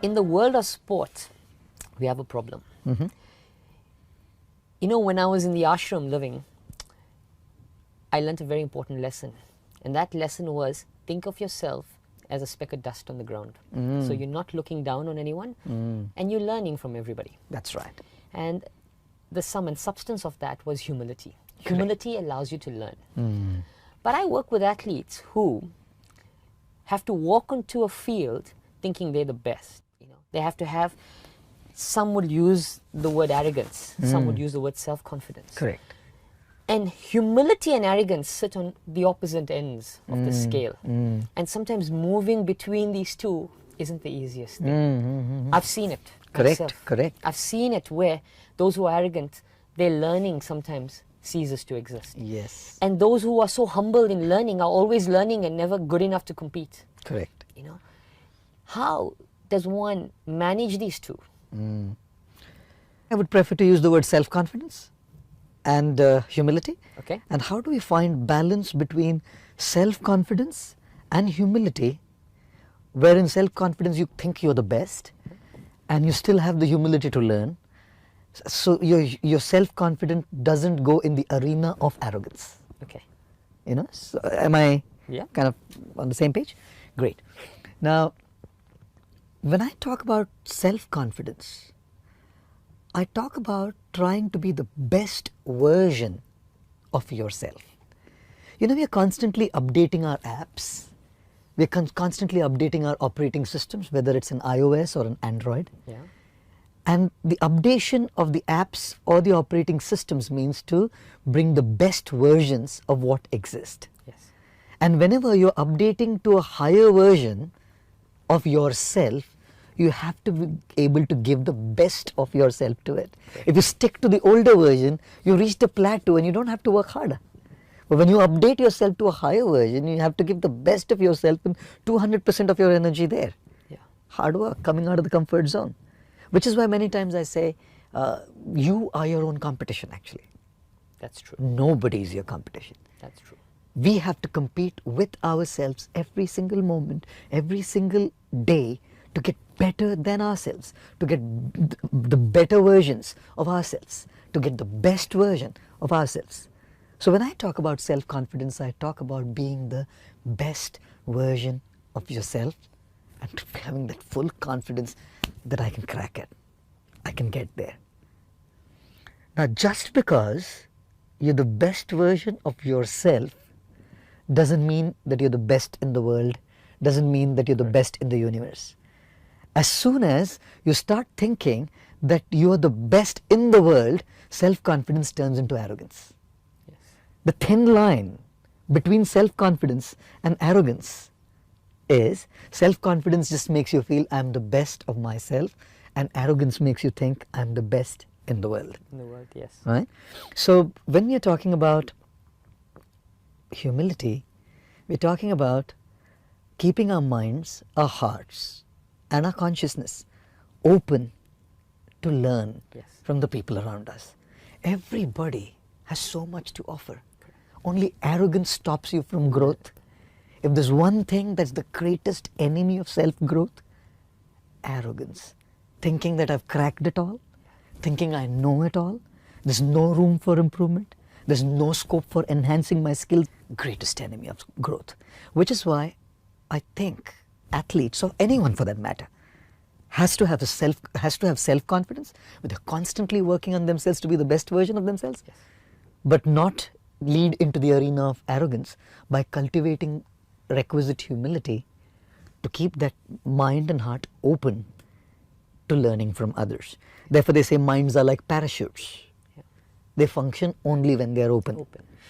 in the world of sport, we have a problem. You know, when I was in the ashram living, I learnt a very important lesson. And that lesson was, think of yourself as a speck of dust on the ground. So you're not looking down on anyone, and you're learning from everybody. That's right. And the sum and substance of that was humility. Humility allows you to learn. But I work with athletes who have to walk onto a field thinking they're the best. You know, they have to have, some would use the word arrogance, some would use the word self-confidence. Correct. And humility and arrogance sit on the opposite ends of the scale. And sometimes moving between these two isn't the easiest thing. I've seen it. Correct, myself. correct. I've seen it where those who are arrogant, their learning sometimes ceases to exist. Yes. And those who are so humble in learning are always learning and never good enough to compete. Correct. You know, how does one manage these two? I would prefer to use the word self-confidence and humility. Okay. And how do we find balance between self-confidence and humility, wherein self-confidence you think you're the best and you still have the humility to learn, so your self-confidence doesn't go in the arena of arrogance. Okay. You know, so am I Yeah. kind of on the same page? Great. Now, when I talk about self-confidence, I talk about trying to be the best version of yourself. You know, we are constantly updating our apps. We are constantly updating our operating systems, whether it's an iOS or an Android. Yeah. And the updation of the apps or the operating systems means to bring the best versions of what exist. Yes. And whenever you're updating to a higher version of yourself, you have to be able to give the best of yourself to it. Okay. If you stick to the older version, you reach the plateau and you don't have to work harder. But when you update yourself to a higher version, you have to give the best of yourself and 200% of your energy there. Yeah. Hard work, coming out of the comfort zone. Which is why many times I say, you are your own competition actually. That's true. Nobody is your competition. That's true. We have to compete with ourselves every single moment, every single day to get better than ourselves, to get the better versions of ourselves, to get the best version of ourselves. So when I talk about self-confidence, I talk about being the best version of yourself and having that full confidence that I can crack it. I can get there. Now, just because you're the best version of yourself doesn't mean that you're the best in the world, doesn't mean that you're the best in the universe. As soon as you start thinking that you are the best in the world, self-confidence turns into arrogance. Yes. The thin line between self-confidence and arrogance is self-confidence just makes you feel I'm the best of myself, and arrogance makes you think I'm the best in the world. In the world, yes. Right? So when we are talking about humility, we're talking about keeping our minds, our hearts, and our consciousness open to learn Yes. from the people around us. Everybody has so much to offer. Only arrogance stops you from growth. If there's one thing that's the greatest enemy of self-growth, arrogance. Thinking that I've cracked it all, thinking I know it all, there's no room for improvement, there's no scope for enhancing my skills, greatest enemy of growth. Which is why I think athletes, or anyone for that matter, has to have self-confidence, but they're constantly working on themselves to be the best version of themselves, Yes. but not lead into the arena of arrogance by cultivating requisite humility to keep that mind and heart open to learning from others. Therefore they say minds are like parachutes. Yeah. They function only when they are open.